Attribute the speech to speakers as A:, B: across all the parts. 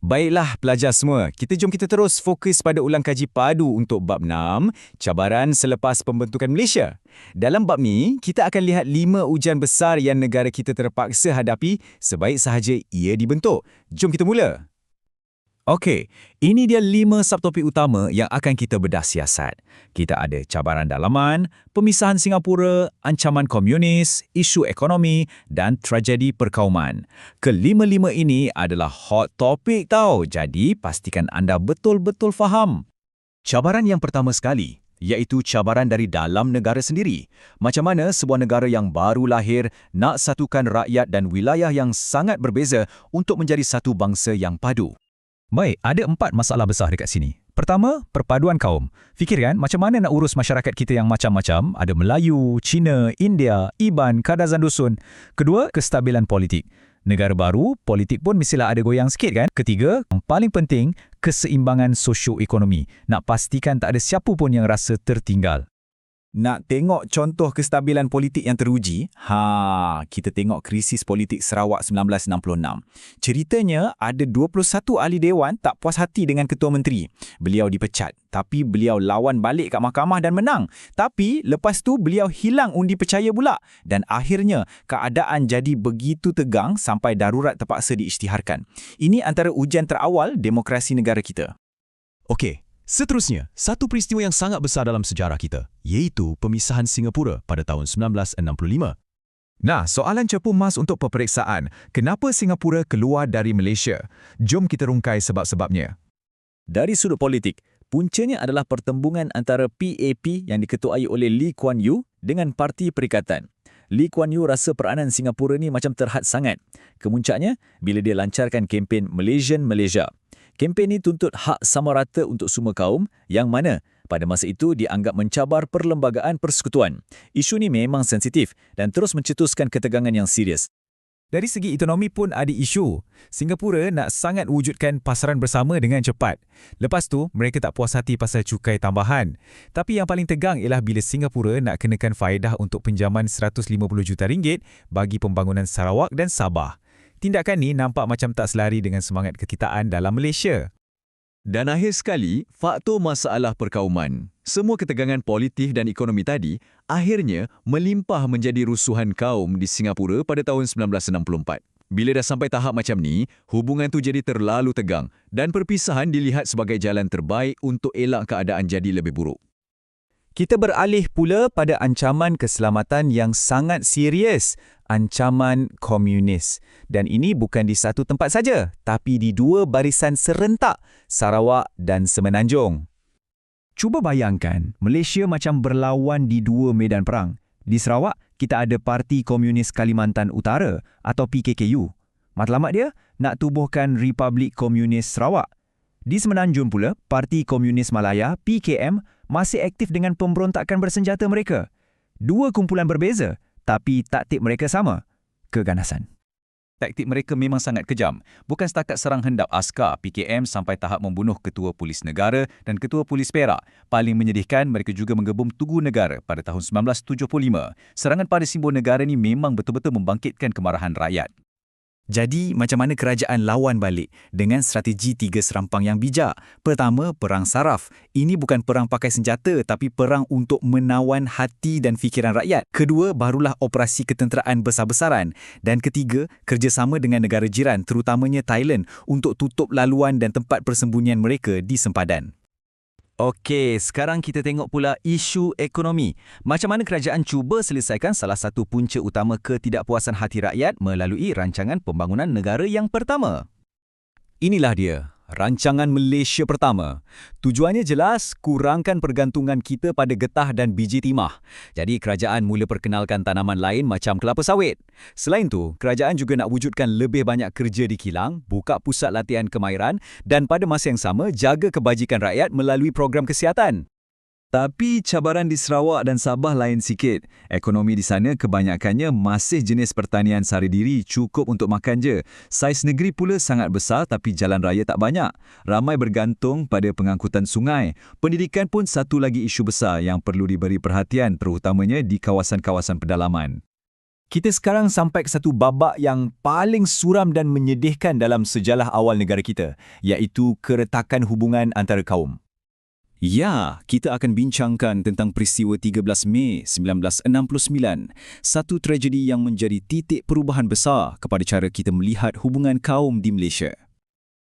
A: Baiklah pelajar semua, jom kita terus fokus pada ulang kaji padu untuk bab 6, cabaran selepas pembentukan Malaysia. Dalam bab ni, kita akan lihat 5 ujian besar yang negara kita terpaksa hadapi sebaik sahaja ia dibentuk. Jom kita mula. Okey, ini dia 5 subtopik utama yang akan kita bedah siasat. Kita ada cabaran dalaman, pemisahan Singapura, ancaman komunis, isu ekonomi dan tragedi perkauman. Kelima-lima ini adalah hot topic tau, jadi pastikan anda betul-betul faham. Cabaran yang pertama sekali, iaitu cabaran dari dalam negara sendiri. Macam mana sebuah negara yang baru lahir nak satukan rakyat dan wilayah yang sangat berbeza untuk menjadi satu bangsa yang padu. Baik, ada 4 masalah besar dekat sini. Pertama, perpaduan kaum. Fikirkan macam mana nak urus masyarakat kita yang macam-macam, ada Melayu, Cina, India, Iban, Kadazan Dusun. Kedua, kestabilan politik. Negara baru, politik pun mestilah ada goyang sikit kan? Ketiga, yang paling penting, keseimbangan sosio-ekonomi. Nak pastikan tak ada siapa pun yang rasa tertinggal. Nak tengok contoh kestabilan politik yang teruji? Kita tengok krisis politik Sarawak 1966. Ceritanya ada 21 ahli dewan tak puas hati dengan Ketua Menteri. Beliau dipecat, tapi beliau lawan balik kat mahkamah dan menang. Tapi lepas tu beliau hilang undi percaya pula. Dan akhirnya keadaan jadi begitu tegang sampai darurat terpaksa diisytiharkan. Ini antara ujian terawal demokrasi negara kita. Okey. Seterusnya, satu peristiwa yang sangat besar dalam sejarah kita, iaitu pemisahan Singapura pada tahun 1965. Nah, soalan cepu mas untuk peperiksaan, kenapa Singapura keluar dari Malaysia? Jom kita rungkai sebab-sebabnya. Dari sudut politik, puncanya adalah pertembungan antara PAP yang diketuai oleh Lee Kuan Yew dengan Parti Perikatan. Lee Kuan Yew rasa peranan Singapura ni macam terhad sangat. Kemuncaknya, bila dia lancarkan kempen Malaysian Malaysia. Kempen ini tuntut hak sama rata untuk semua kaum yang mana pada masa itu dianggap mencabar perlembagaan persekutuan. Isu ini memang sensitif dan terus mencetuskan ketegangan yang serius. Dari segi ekonomi pun ada isu. Singapura nak sangat wujudkan pasaran bersama dengan cepat. Lepas tu, mereka tak puas hati pasal cukai tambahan. Tapi yang paling tegang ialah bila Singapura nak kenakan faedah untuk pinjaman 150 juta ringgit bagi pembangunan Sarawak dan Sabah. Tindakan ni nampak macam tak selari dengan semangat kekitaan dalam Malaysia. Dan akhir sekali, faktor masalah perkauman. Semua ketegangan politik dan ekonomi tadi akhirnya melimpah menjadi rusuhan kaum di Singapura pada tahun 1964. Bila dah sampai tahap macam ni, hubungan tu jadi terlalu tegang dan perpisahan dilihat sebagai jalan terbaik untuk elak keadaan jadi lebih buruk. Kita beralih pula pada ancaman keselamatan yang sangat serius, ancaman komunis. Dan ini bukan di satu tempat saja, tapi di 2 barisan serentak, Sarawak dan Semenanjung. Cuba bayangkan, Malaysia macam berlawan di 2 medan perang. Di Sarawak, kita ada Parti Komunis Kalimantan Utara atau PKKU. Matlamat dia, nak tubuhkan Republik Komunis Sarawak. Di Semenanjung pula, Parti Komunis Malaya, PKM, masih aktif dengan pemberontakan bersenjata mereka. 2 kumpulan berbeza, tapi taktik mereka sama, keganasan. Taktik mereka memang sangat kejam. Bukan setakat serang hendap askar PKM sampai tahap membunuh Ketua Polis Negara dan Ketua Polis Perak. Paling menyedihkan, mereka juga menggebom Tugu Negara pada tahun 1975. Serangan pada simbol negara ni memang betul-betul membangkitkan kemarahan rakyat. Jadi, macam mana kerajaan lawan balik dengan strategi 3 serampang yang bijak? Pertama, perang saraf. Ini bukan perang pakai senjata tapi perang untuk menawan hati dan fikiran rakyat. Kedua, barulah operasi ketenteraan besar-besaran. Dan ketiga, kerjasama dengan negara jiran terutamanya Thailand untuk tutup laluan dan tempat persembunyian mereka di sempadan. Okey, sekarang kita tengok pula isu ekonomi. Macam mana kerajaan cuba selesaikan salah satu punca utama ketidakpuasan hati rakyat melalui rancangan pembangunan negara yang pertama. Inilah dia, rancangan Malaysia Pertama. Tujuannya jelas, kurangkan pergantungan kita pada getah dan biji timah. Jadi kerajaan mula perkenalkan tanaman lain macam kelapa sawit. Selain tu, kerajaan juga nak wujudkan lebih banyak kerja di kilang, buka pusat latihan kemahiran dan pada masa yang sama jaga kebajikan rakyat melalui program kesihatan. Tapi cabaran di Sarawak dan Sabah lain sikit. Ekonomi di sana kebanyakannya masih jenis pertanian sara diri, cukup untuk makan je. Saiz negeri pula sangat besar tapi jalan raya tak banyak. Ramai bergantung pada pengangkutan sungai. Pendidikan pun satu lagi isu besar yang perlu diberi perhatian terutamanya di kawasan-kawasan pedalaman.
B: Kita sekarang sampai ke satu babak yang paling suram dan menyedihkan dalam sejarah awal negara kita, iaitu keretakan hubungan antara kaum.
A: Ya, kita akan bincangkan tentang peristiwa 13 Mei 1969, satu tragedi yang menjadi titik perubahan besar kepada cara kita melihat hubungan kaum di Malaysia.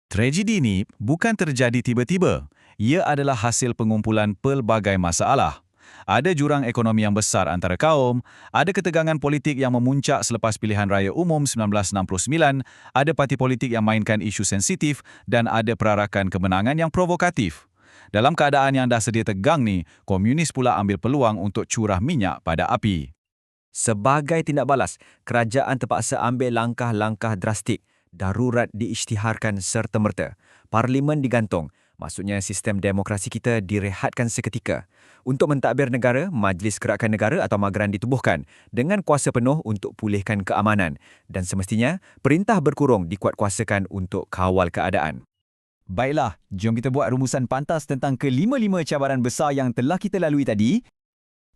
C: Tragedi ini bukan terjadi tiba-tiba. Ia adalah hasil pengumpulan pelbagai masalah. Ada jurang ekonomi yang besar antara kaum, ada ketegangan politik yang memuncak selepas pilihan raya umum 1969, ada parti politik yang mainkan isu sensitif, dan ada perarakan kemenangan yang provokatif. Dalam keadaan yang dah sedia tegang ni, komunis pula ambil peluang untuk curah minyak pada api.
D: Sebagai tindak balas, kerajaan terpaksa ambil langkah-langkah drastik. Darurat diisytiharkan serta-merta. Parlimen digantung. Maksudnya sistem demokrasi kita direhatkan seketika. Untuk mentadbir negara, Majlis Gerakan Negara atau Magaran ditubuhkan dengan kuasa penuh untuk pulihkan keamanan. Dan semestinya, perintah berkurung dikuatkuasakan untuk kawal keadaan.
B: Baiklah, jom kita buat rumusan pantas tentang kelima-lima cabaran besar yang telah kita lalui tadi.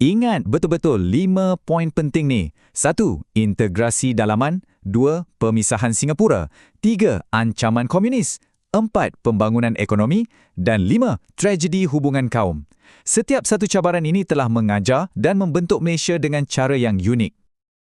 A: Ingat betul-betul 5 poin penting ni. 1. Integrasi dalaman. 2. Pemisahan Singapura. 3. Ancaman komunis. 4. Pembangunan ekonomi. Dan 5. Tragedi hubungan kaum. Setiap satu cabaran ini telah mengajar dan membentuk Malaysia dengan cara yang unik.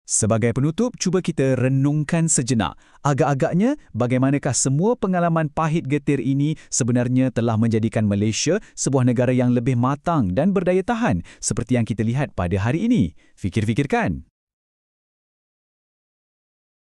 B: Sebagai penutup, cuba kita renungkan sejenak. Agak-agaknya, bagaimanakah semua pengalaman pahit getir ini sebenarnya telah menjadikan Malaysia sebuah negara yang lebih matang dan berdaya tahan seperti yang kita lihat pada hari ini? Fikir-fikirkan.